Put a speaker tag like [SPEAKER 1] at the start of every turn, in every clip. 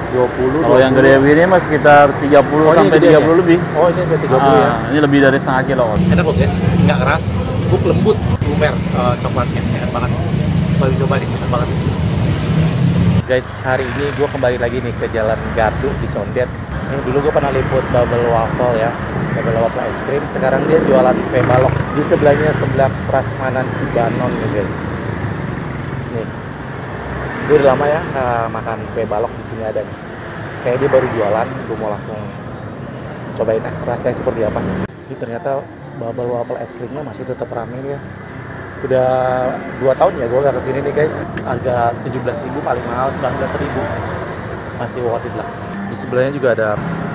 [SPEAKER 1] 20.
[SPEAKER 2] Kalau yang gede begini mah sekitar 30 sampai 30 lebih.
[SPEAKER 1] Oh, ini ada 30 ya.
[SPEAKER 2] Ini lebih dari setengah kilo.
[SPEAKER 1] Enak loh guys, nggak keras, empuk, lembut, lumer coklatnya, enak banget. Baru coba nih, enak banget. Guys, hari ini gue kembali lagi nih ke Jalan Gardu di Condet. Ini dulu gue pernah liput Bubble Waffle ya, Bubble Waffle es krim. Sekarang dia jualan kue balok di sebelahnya, sebelah Prasmanan Cibanon nih guys. Nih, gue udah lama ya makan kue balok di sini ada nih. Kayak dia baru jualan, gue mau langsung cobain rasanya seperti apa. Ini ternyata Bubble Waffle es krimnya masih tetap rame ya. Udah 2 tahun ya gue gak kesini nih guys. Harga 17.000, paling mahal 19.000. Masih worth it lah. Di sebelahnya juga ada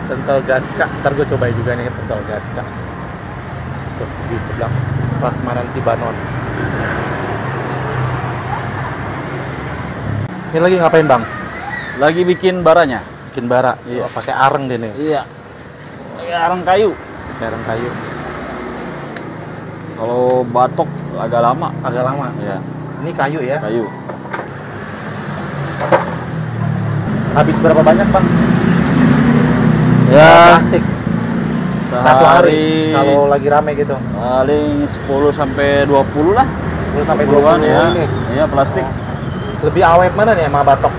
[SPEAKER 1] Kental Gaska. Ntar gue cobain juga nih Kental Gaska. Terus di sebelah Prasmanan Cibanon. Ini lagi ngapain bang?
[SPEAKER 2] Lagi bikin baranya.
[SPEAKER 1] Bikin bara.
[SPEAKER 2] Iya.
[SPEAKER 1] Oh, pakai areng deh nih.
[SPEAKER 2] Iya. Pakai arang kayu.
[SPEAKER 1] Pakai areng kayu.
[SPEAKER 2] Kalau batok agak lama.
[SPEAKER 1] Agak lama.
[SPEAKER 2] Iya.
[SPEAKER 1] Ini kayu ya.
[SPEAKER 2] Kayu.
[SPEAKER 1] Habis berapa banyak bang?
[SPEAKER 2] Ya.
[SPEAKER 1] Plastik.
[SPEAKER 2] Sehari,
[SPEAKER 1] Satu hari kalau lagi rame gitu.
[SPEAKER 2] paling 10 sampai 20 lah.
[SPEAKER 1] 10 sampai 20
[SPEAKER 2] ya.
[SPEAKER 1] ini.
[SPEAKER 2] Iya, plastik.
[SPEAKER 1] Lebih awet mana nih sama batok?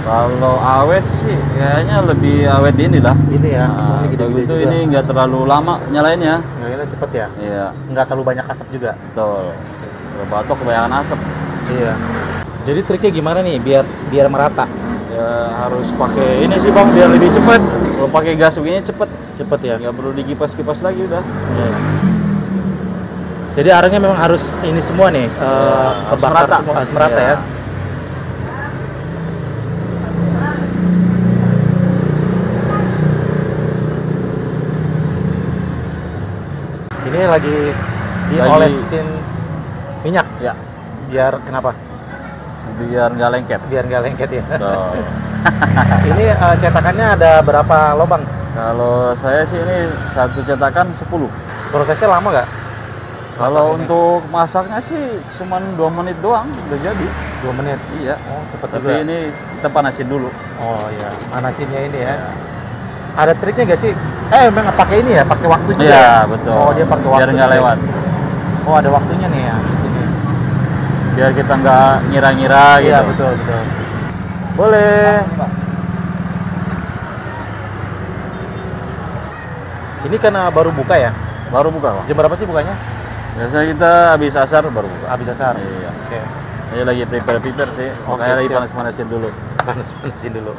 [SPEAKER 2] Kalau awet sih kayaknya lebih awet ini lah.
[SPEAKER 1] Ini ya.
[SPEAKER 2] Nah,
[SPEAKER 1] Ini gede-gede
[SPEAKER 2] itu
[SPEAKER 1] juga.
[SPEAKER 2] ini nggak terlalu lama nyalainnya.
[SPEAKER 1] Nyalainnya cepet ya.
[SPEAKER 2] Iya,
[SPEAKER 1] Nggak terlalu banyak asap juga.
[SPEAKER 2] betul. Kalau batok kebanyakan asap.
[SPEAKER 1] Iya. Jadi triknya gimana nih biar merata?
[SPEAKER 2] Ya harus pakai ini sih bang biar lebih cepat. Kalau pakai gas begini cepet.
[SPEAKER 1] Cepet ya.
[SPEAKER 2] Nggak perlu dikipas-kipas lagi udah.
[SPEAKER 1] Iya. Jadi arengnya memang harus ini semua nih,
[SPEAKER 2] harus
[SPEAKER 1] kebakar
[SPEAKER 2] merata.
[SPEAKER 1] semua, harus merata
[SPEAKER 2] Iya.
[SPEAKER 1] ya. Ini lagi diolesin minyak,
[SPEAKER 2] Ya,
[SPEAKER 1] biar kenapa?
[SPEAKER 2] biar nggak lengket.
[SPEAKER 1] Biar nggak lengket ya.
[SPEAKER 2] Betul.
[SPEAKER 1] Ini cetakannya ada berapa lubang?
[SPEAKER 2] Kalau saya sih ini satu cetakan 10.
[SPEAKER 1] Prosesnya lama nggak?
[SPEAKER 2] Kalau
[SPEAKER 1] Masak ini?
[SPEAKER 2] untuk masaknya sih cuman 2 menit doang udah jadi.
[SPEAKER 1] 2 menit.
[SPEAKER 2] Iya.
[SPEAKER 1] Oh, cepet
[SPEAKER 2] Tapi
[SPEAKER 1] juga.
[SPEAKER 2] ini kita panasin dulu.
[SPEAKER 1] Oh iya, manasinnya ini ya. Ada triknya nggak sih? Memang pakai ini ya, pakai waktu juga.
[SPEAKER 2] Iya,
[SPEAKER 1] ya?
[SPEAKER 2] betul.
[SPEAKER 1] Oh, dia pakai waktu.
[SPEAKER 2] Biar nggak
[SPEAKER 1] juga ya?
[SPEAKER 2] lewat.
[SPEAKER 1] Oh, ada waktunya nih ya di sini.
[SPEAKER 2] Biar kita nggak ngira-ngira gitu.
[SPEAKER 1] Iya, betul, betul.
[SPEAKER 2] Boleh.
[SPEAKER 1] Ini karena baru buka ya?
[SPEAKER 2] Baru buka kok.
[SPEAKER 1] Jam berapa sih bukanya?
[SPEAKER 2] Biasanya kita habis asar baru buka.
[SPEAKER 1] Habis asar.
[SPEAKER 2] Iya.
[SPEAKER 1] Oke.
[SPEAKER 2] Ini lagi prepare sih. Makanya lagi
[SPEAKER 1] siap.
[SPEAKER 2] panas-panasin dulu.
[SPEAKER 1] Panas-panasin dulu.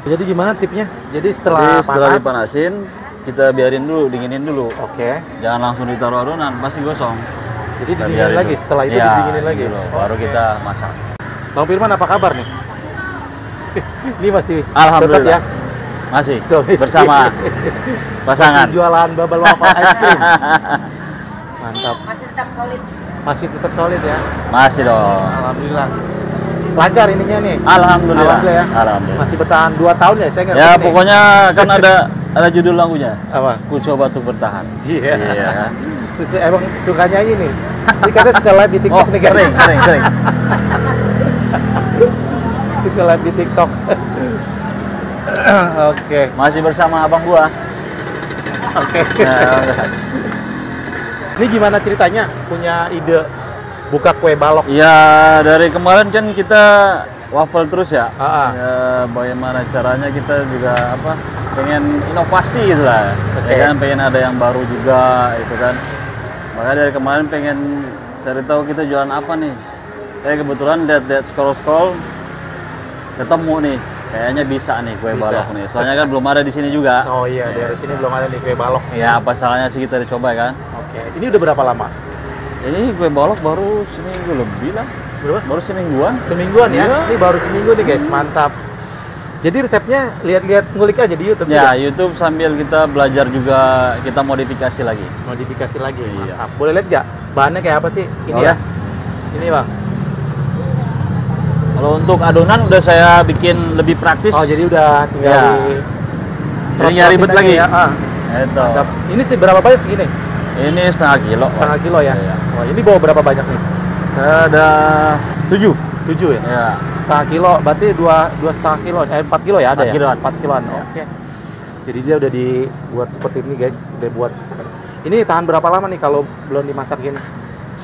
[SPEAKER 1] Jadi gimana tipnya? Jadi
[SPEAKER 2] Jadi
[SPEAKER 1] setelah
[SPEAKER 2] setelah
[SPEAKER 1] panas.
[SPEAKER 2] dipanasin, kita biarin dulu, dinginin dulu.
[SPEAKER 1] Oke.
[SPEAKER 2] Jangan langsung ditaruh adonan, pasti gosong.
[SPEAKER 1] Jadi
[SPEAKER 2] Kita
[SPEAKER 1] didinginin
[SPEAKER 2] biarin
[SPEAKER 1] lagi.
[SPEAKER 2] dulu.
[SPEAKER 1] Setelah itu
[SPEAKER 2] Iya,
[SPEAKER 1] didinginin lagi.
[SPEAKER 2] gitu loh. Baru
[SPEAKER 1] Oke.
[SPEAKER 2] kita masak.
[SPEAKER 1] Bang Firman apa kabar nih? Ini masih
[SPEAKER 2] Alhamdulillah.
[SPEAKER 1] tetap ya.
[SPEAKER 2] Masih
[SPEAKER 1] Suami istri.
[SPEAKER 2] bersama pasangan.
[SPEAKER 1] Masih jualan Bubble Waffle es krim. Mantap.
[SPEAKER 3] Masih tetap solid.
[SPEAKER 1] Masih tetap solid ya.
[SPEAKER 2] Masih dong.
[SPEAKER 1] Alhamdulillah. Lancar ininya nih.
[SPEAKER 2] Alhamdulillah.
[SPEAKER 1] Alhamdulillah ya.
[SPEAKER 2] Alhamdulillah.
[SPEAKER 1] Masih bertahan 2 tahun ya, saya nggak
[SPEAKER 2] Ya
[SPEAKER 1] ngerti nih.
[SPEAKER 2] pokoknya kan ada judul lagunya.
[SPEAKER 1] Apa?
[SPEAKER 2] Ku coba untuk bertahan.
[SPEAKER 1] Iya.
[SPEAKER 2] Iya kan?
[SPEAKER 1] Emang suka nyanyi nih. Ini katanya suka live di
[SPEAKER 2] Oh,
[SPEAKER 1] TikTok nih kan.
[SPEAKER 2] sering.
[SPEAKER 1] Suka live di TikTok. Oke.
[SPEAKER 2] Masih bersama abang gua.
[SPEAKER 1] Oke.
[SPEAKER 2] Nah,
[SPEAKER 1] Ini gimana ceritanya? Punya ide buka kue balok?
[SPEAKER 2] ya dari kemarin kan kita waffle terus ya. Ya bagaimana caranya kita juga pengen inovasi gitu lah.
[SPEAKER 1] Oke.
[SPEAKER 2] Ya kan pengen ada yang baru juga itu kan. Makanya dari kemarin pengen cari tahu kita jualan apa nih. Kebetulan lihat scroll ketemu nih. Kayaknya bisa nih kue
[SPEAKER 1] Bisa.
[SPEAKER 2] balok nih. Soalnya kan belum ada di sini juga.
[SPEAKER 1] Oh iya, dari sini belum ada nih kue balok.
[SPEAKER 2] Ya apa salahnya sih kita dicoba kan.
[SPEAKER 1] Oke. Ini udah berapa lama?
[SPEAKER 2] Ini kue balok baru seminggu lebih lah.
[SPEAKER 1] Berapa?
[SPEAKER 2] Baru semingguan.
[SPEAKER 1] Semingguan ya?
[SPEAKER 2] Iya.
[SPEAKER 1] Ini baru seminggu nih guys, mantap. Jadi resepnya lihat-lihat ngulik aja di YouTube
[SPEAKER 2] Ya,
[SPEAKER 1] juga?
[SPEAKER 2] YouTube sambil kita belajar juga kita modifikasi lagi.
[SPEAKER 1] Modifikasi lagi,
[SPEAKER 2] Iya.
[SPEAKER 1] mantap. Boleh lihat nggak? Bahannya kayak apa sih? Ini
[SPEAKER 2] Boleh.
[SPEAKER 1] ya? Ini bang.
[SPEAKER 2] Kalau untuk adonan udah saya bikin lebih praktis.
[SPEAKER 1] Oh jadi udah tinggal
[SPEAKER 2] Ya.
[SPEAKER 1] di...
[SPEAKER 2] Jadi nggak ribet lagi.
[SPEAKER 1] ya?
[SPEAKER 2] Itu.
[SPEAKER 1] Mantap. Ini sih berapa banyak segini?
[SPEAKER 2] Ini setengah kilo.
[SPEAKER 1] Setengah kilo ya?
[SPEAKER 2] Iya.
[SPEAKER 1] Oh, ini bawa berapa banyak nih?
[SPEAKER 2] Saya ada 7.
[SPEAKER 1] 7 ya?
[SPEAKER 2] Ya.
[SPEAKER 1] setengah kilo, berarti dua setengah kilo, 4 kilo ya ada
[SPEAKER 2] 4
[SPEAKER 1] ya?
[SPEAKER 2] kiloan.
[SPEAKER 1] 4 kiloan, oke. Jadi dia udah dibuat seperti ini guys, udah buat. Ini tahan berapa lama nih kalau belum dimasakin?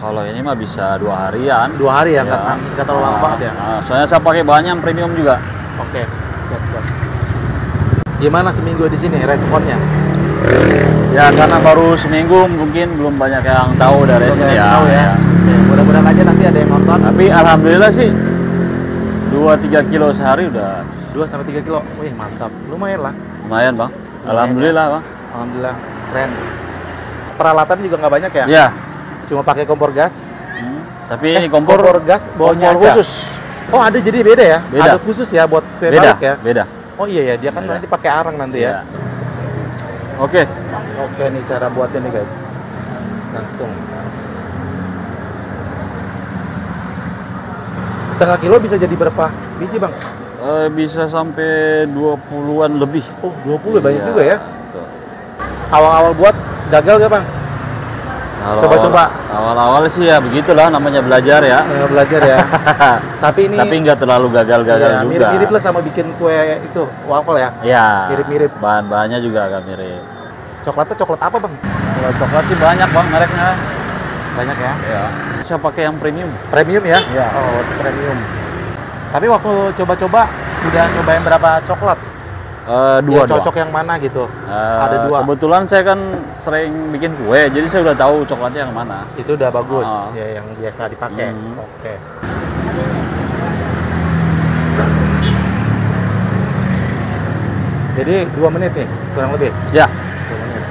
[SPEAKER 2] Kalau ini mah bisa 2 harian.
[SPEAKER 1] 2 hari ya,
[SPEAKER 2] Ya.
[SPEAKER 1] nggak terlalu lama banget ya?
[SPEAKER 2] Soalnya saya pakai bahan yang premium juga.
[SPEAKER 1] Oke, siap. Gimana seminggu di sini responnya?
[SPEAKER 2] Ya karena baru seminggu mungkin belum banyak yang tahu dari
[SPEAKER 1] Belum
[SPEAKER 2] sini
[SPEAKER 1] banyak
[SPEAKER 2] ya.
[SPEAKER 1] tahu ya. Oke, mudah-mudahan aja nanti ada yang nonton.
[SPEAKER 2] Tapi alhamdulillah sih 2-3 kilo sehari udah
[SPEAKER 1] 2 sampai 3 kilo. Wih, mantap. Lumayan lah.
[SPEAKER 2] lumayan bang. Alhamdulillah bang.
[SPEAKER 1] Alhamdulillah, keren. Peralatan juga nggak banyak ya?
[SPEAKER 2] Ya.
[SPEAKER 1] Cuma pakai kompor gas.
[SPEAKER 2] Tapi ini kompor
[SPEAKER 1] gas bawahnya
[SPEAKER 2] kompor
[SPEAKER 1] aja.
[SPEAKER 2] khusus.
[SPEAKER 1] Oh, ada jadi beda ya?
[SPEAKER 2] Beda.
[SPEAKER 1] Ada khusus ya buat kue
[SPEAKER 2] Beda.
[SPEAKER 1] balik ya?
[SPEAKER 2] Beda.
[SPEAKER 1] Oh iya ya, dia kan
[SPEAKER 2] Beda.
[SPEAKER 1] nanti pakai arang nanti ya.
[SPEAKER 2] Iya. Oke.
[SPEAKER 1] Oke nih cara buatnya nih guys. Langsung. Setengah kilo bisa jadi berapa biji bang?
[SPEAKER 2] Bisa sampai 20-an lebih.
[SPEAKER 1] Oh 20 banyak
[SPEAKER 2] Iya,
[SPEAKER 1] juga ya.
[SPEAKER 2] betul.
[SPEAKER 1] Awal-awal buat gagal gak bang? Coba-coba.
[SPEAKER 2] Awal-awal sih ya begitulah namanya belajar ya.
[SPEAKER 1] Belajar ya. Tapi ini
[SPEAKER 2] Tapi nggak terlalu gagal-gagal
[SPEAKER 1] ya,
[SPEAKER 2] juga.
[SPEAKER 1] mirip-mirip lah sama bikin kue itu waffle ya.
[SPEAKER 2] Ya.
[SPEAKER 1] Mirip-mirip.
[SPEAKER 2] Bahan-bahannya juga agak mirip.
[SPEAKER 1] Coklatnya coklat apa bang?
[SPEAKER 2] Kalau coklat sih banyak bang mereknya.
[SPEAKER 1] Banyak ya.
[SPEAKER 2] Ya. Saya pakai yang premium.
[SPEAKER 1] Premium ya?
[SPEAKER 2] Iya.
[SPEAKER 1] Oh premium. Tapi waktu coba-coba udah nyobain berapa coklat?
[SPEAKER 2] Dua.
[SPEAKER 1] Cocok yang mana gitu? Ada 2.
[SPEAKER 2] Kebetulan saya kan sering bikin kue, jadi saya udah tahu coklatnya yang mana.
[SPEAKER 1] Itu udah bagus.
[SPEAKER 2] Oh.
[SPEAKER 1] Ya yang biasa dipakai.
[SPEAKER 2] Hmm.
[SPEAKER 1] Oke. Jadi 2 menit nih kurang lebih.
[SPEAKER 2] Ya.
[SPEAKER 1] 2 menit.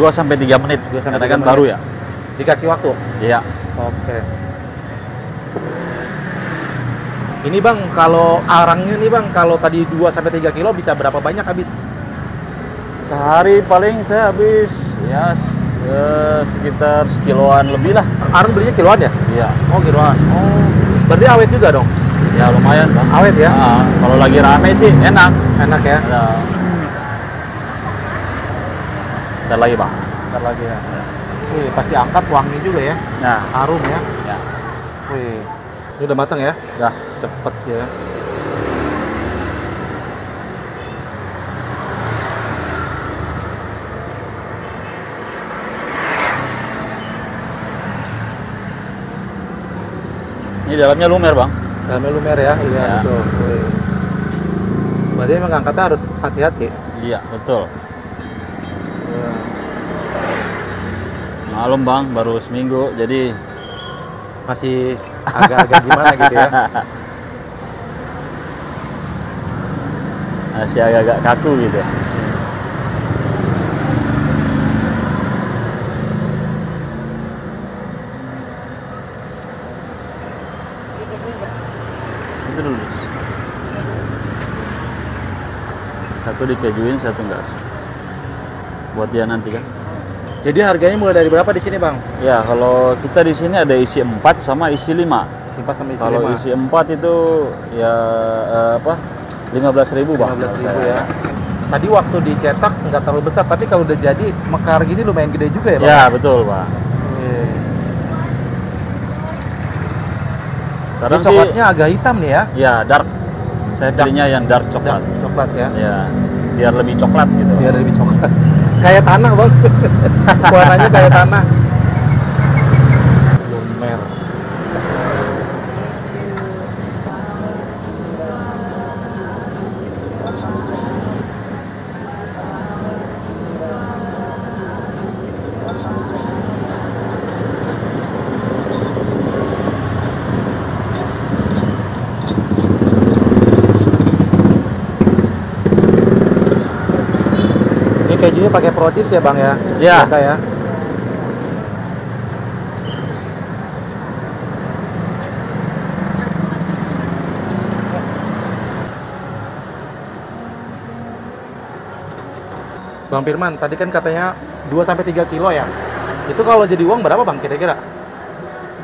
[SPEAKER 2] 2 sampai 3 menit.
[SPEAKER 1] 2 sampai
[SPEAKER 2] Karena
[SPEAKER 1] 3
[SPEAKER 2] kan
[SPEAKER 1] menit.
[SPEAKER 2] baru ya.
[SPEAKER 1] Dikasih waktu.
[SPEAKER 2] Iya.
[SPEAKER 1] Oke. Ini bang, kalau arangnya nih bang, kalau tadi 2 sampai 3 kilo bisa berapa banyak habis?
[SPEAKER 2] Sehari paling saya habis ya sekitar sekiloan lebih lah.
[SPEAKER 1] Arang belinya kiloan ya?
[SPEAKER 2] Iya.
[SPEAKER 1] Oh kiloan. Oh, berarti awet juga dong?
[SPEAKER 2] Ya lumayan bang.
[SPEAKER 1] Awet ya?
[SPEAKER 2] Kalau lagi rame sih enak.
[SPEAKER 1] Enak ya?
[SPEAKER 2] Ada. Bentar lagi bang.
[SPEAKER 1] Ntar lagi ya. Wih, pasti angkat wangi juga ya?
[SPEAKER 2] Nah.
[SPEAKER 1] Harum ya?
[SPEAKER 2] Ya.
[SPEAKER 1] Wih, ini udah matang ya?
[SPEAKER 2] Dah.
[SPEAKER 1] Cepet ya.
[SPEAKER 2] Ini dalamnya lumer bang.
[SPEAKER 1] Dalamnya lumer ya? Iya
[SPEAKER 2] Ya.
[SPEAKER 1] betul. Wih. Berarti emang angkatnya harus hati-hati.
[SPEAKER 2] Iya betul.
[SPEAKER 1] Wah.
[SPEAKER 2] Malum bang, baru seminggu, jadi
[SPEAKER 1] Masih agak-agak gimana gitu ya?
[SPEAKER 2] masih agak-agak kaku gitu. Itu dulu. Satu dikejuin, satu enggak. Buat dia nanti kan.
[SPEAKER 1] Jadi harganya mulai dari berapa di sini bang?
[SPEAKER 2] Ya, kalau kita di sini ada isi 4 sama isi 5.
[SPEAKER 1] Simpat sama isi
[SPEAKER 2] Kalau
[SPEAKER 1] 5.
[SPEAKER 2] isi 4 itu ya apa? 15.000 bang.
[SPEAKER 1] 15.000 ya. Tadi waktu dicetak nggak terlalu besar, tapi kalau udah jadi mekar gini lumayan gede juga ya bang?
[SPEAKER 2] Ya, betul bang.
[SPEAKER 1] Wih.
[SPEAKER 2] Sekarang
[SPEAKER 1] Ini coklatnya agak hitam nih ya?
[SPEAKER 2] ya dark. Saya pilihnya yang dark coklat.
[SPEAKER 1] Coklat ya?
[SPEAKER 2] Ya, biar lebih coklat gitu.
[SPEAKER 1] Biar lebih coklat. Kayak tanah bang. Warnanya kayak tanah. Lumer. Ini kejunya pakai protis ya bang ya?
[SPEAKER 2] Iya.
[SPEAKER 1] Mereka ya. Bang Firman, tadi kan katanya 2 sampai 3 kilo ya. Itu kalau jadi uang berapa bang kira-kira?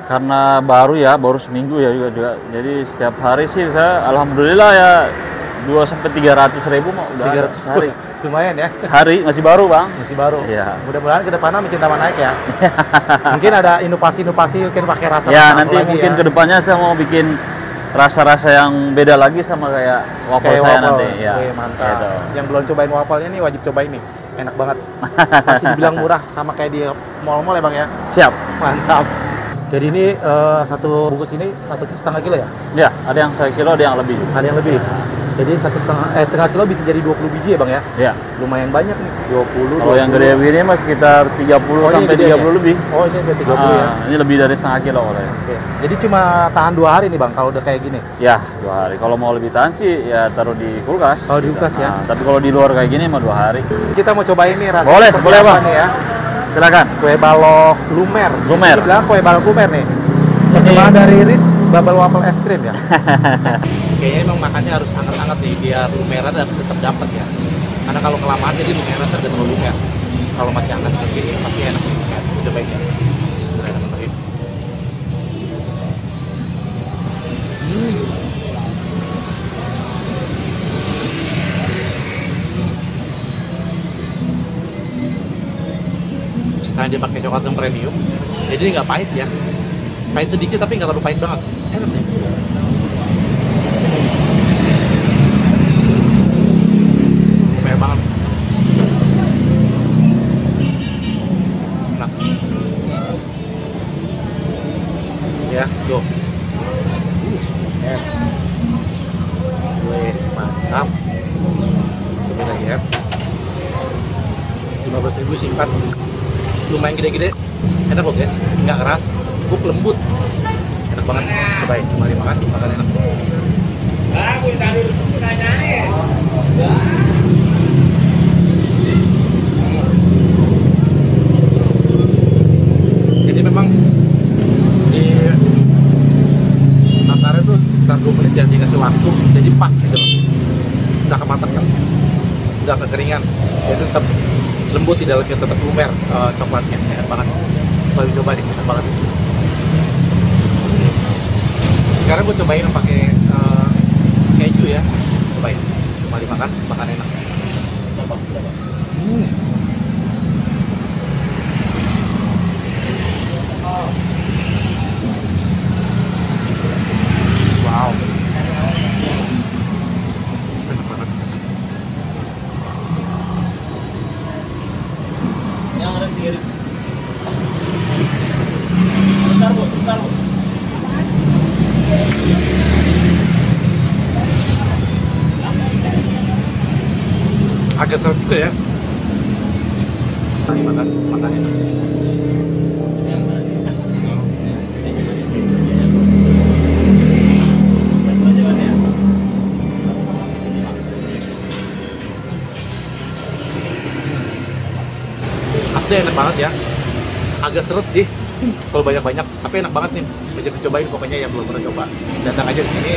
[SPEAKER 2] Karena baru ya, baru seminggu ya juga. Jadi setiap hari sih saya alhamdulillah ya 2 sampai 300.000 mah udah ada
[SPEAKER 1] 300
[SPEAKER 2] sehari.
[SPEAKER 1] Lumayan ya.
[SPEAKER 2] Sehari masih baru bang.
[SPEAKER 1] Masih baru.
[SPEAKER 2] Iya.
[SPEAKER 1] Mudah-mudahan ke depannya makin tambah naik ya. Mungkin ada inovasi-inovasi mungkin pakai rasa
[SPEAKER 2] Ya
[SPEAKER 1] apa
[SPEAKER 2] nanti
[SPEAKER 1] lagi
[SPEAKER 2] mungkin
[SPEAKER 1] ya.
[SPEAKER 2] kedepannya saya mau bikin rasa-rasa yang beda lagi sama kayak waffle
[SPEAKER 1] Kayak
[SPEAKER 2] saya
[SPEAKER 1] waffle.
[SPEAKER 2] nanti. Ya,
[SPEAKER 1] Wih, mantap.
[SPEAKER 2] gitu.
[SPEAKER 1] Yang belum cobain waffle-nya nih wajib cobain nih. Enak banget. Masih dibilang murah sama kayak di mall-mall ya Bang ya.
[SPEAKER 2] Siap.
[SPEAKER 1] Mantap. Jadi ini satu bungkus ini 1,5 kilo ya?
[SPEAKER 2] Ya, ada yang 1 kilo, ada yang lebih.
[SPEAKER 1] Ada yang lebih. Jadi setengah kilo bisa jadi 20 biji ya Bang ya?
[SPEAKER 2] Ya.
[SPEAKER 1] Lumayan banyak nih. 20.
[SPEAKER 2] Kalau yang gede begini mah sekitar 30
[SPEAKER 1] ini
[SPEAKER 2] sampai
[SPEAKER 1] gedenya?
[SPEAKER 2] 30 lebih.
[SPEAKER 1] Oh, ini ada 30 ya.
[SPEAKER 2] Ini lebih dari setengah kilo kalau ya.
[SPEAKER 1] Oke. Jadi cuma tahan 2 hari nih Bang kalau udah kayak gini.
[SPEAKER 2] Ya, 2 hari. Kalau mau lebih tahan sih ya taruh di kulkas.
[SPEAKER 1] Oh, di kulkas ya.
[SPEAKER 2] Tapi kalau di luar kayak gini mah 2 hari.
[SPEAKER 1] Kita mau cobain nih rasanya.
[SPEAKER 2] Boleh,
[SPEAKER 1] seperti
[SPEAKER 2] boleh
[SPEAKER 1] apa
[SPEAKER 2] Bang.
[SPEAKER 1] nih ya.
[SPEAKER 2] Silakan.
[SPEAKER 1] Kue balok lumer.
[SPEAKER 2] Lumer.
[SPEAKER 1] Di bilang kue balok lumer nih. Persembahan dari Ritz Bubble Waffle Es Krim ya. Kayaknya emang makannya harus hangat-hangat nih biar lumernya tetap dapat ya. Karena kalau kelamaan jadi lumernya udah terlalu lumer. Kalau masih hangat kayak gini pasti enak nih. Ya, udah baik ya. Bismillahirrahmanirrahim. Karena dia pakai coklat yang premium, jadi nggak pahit ya. Pahit sedikit tapi nggak terlalu pahit banget. Enak nih. Lumayan banget. Enak. Ya, tuh. Wih, mantap. Coba lagi ya. 15.000 singkat. Lumayan gede-gede. Enak loh guys, nggak keras. Empuk, lembut, enak banget. Cobain, mari makan enak. Jadi memang di tatarnya tuh sekitar 2 menit jangan dikasih waktu, jadi pas gitu loh. Udah kematangan, udah kekeringan, jadi tetap lembut di dalamnya, tetap lumer coklatnya, enak banget. Baru coba nih, enak banget. Sekarang gue cobain yang pakai keju ya, cobain. Mari makan enak. Wow. Enak banget.
[SPEAKER 2] Yang ada 3.000. Bentar Bu.
[SPEAKER 1] Agak seret juga ya. Mari makan enak. Asli enak banget ya. Agak seret sih kalau banyak-banyak, tapi enak banget nih. Bisa dicobain pokoknya yang belum pernah coba. Datang aja di sini.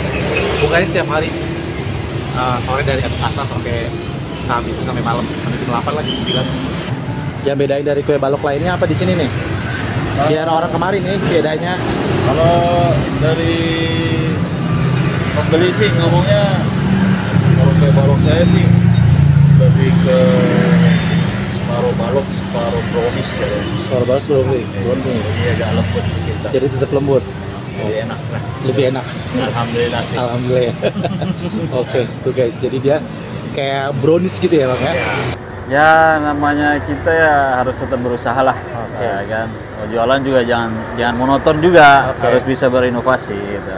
[SPEAKER 1] Bukanya setiap hari. Sore dari asar sampai sehabis sampai malam, sampai jam 8 lagi 9. Yang bedain dari kue balok lainnya apa di sini nih? Biar orang kemarin nih bedanya.
[SPEAKER 2] Kalau dari pembeli sih ngomongnya, kalau kue balok saya sih lebih ke separuh balok, separuh brownies gitu.
[SPEAKER 1] Suara balok brownies.
[SPEAKER 2] Iya, agak lembut kita.
[SPEAKER 1] Jadi tetap lembut.
[SPEAKER 2] Lebih enak lah.
[SPEAKER 1] Lebih enak.
[SPEAKER 2] Alhamdulillah sih.
[SPEAKER 1] Alhamdulillah. Oke, tuh guys. Jadi dia kayak brownies gitu ya Bang ya?
[SPEAKER 2] Ya namanya kita ya harus tetap berusaha lah. Ya kan. Mau jualan juga jangan monoton juga. Harus bisa berinovasi gitu.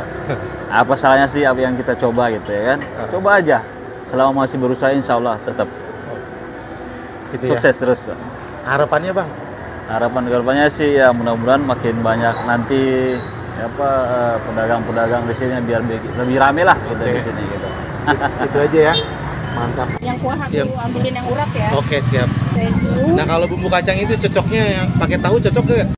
[SPEAKER 2] Apa salahnya sih apa yang kita coba gitu ya kan? Coba aja. Selama masih berusaha insya Allah tetap
[SPEAKER 1] Gitu
[SPEAKER 2] sukses terus Pak.
[SPEAKER 1] Harapannya Bang?
[SPEAKER 2] Harapan kedepannya sih ya mudah-mudahan makin banyak nanti pedagang-pedagang di sini biar lebih rame lah gitu di sini gitu.
[SPEAKER 1] Itu aja ya. Mantap.
[SPEAKER 3] Yang kuah aku ambilin yang urap ya.
[SPEAKER 1] Oke, siap.
[SPEAKER 3] Thank you.
[SPEAKER 1] Nah, kalau bumbu kacang itu cocoknya yang pakai tahu cocok ke?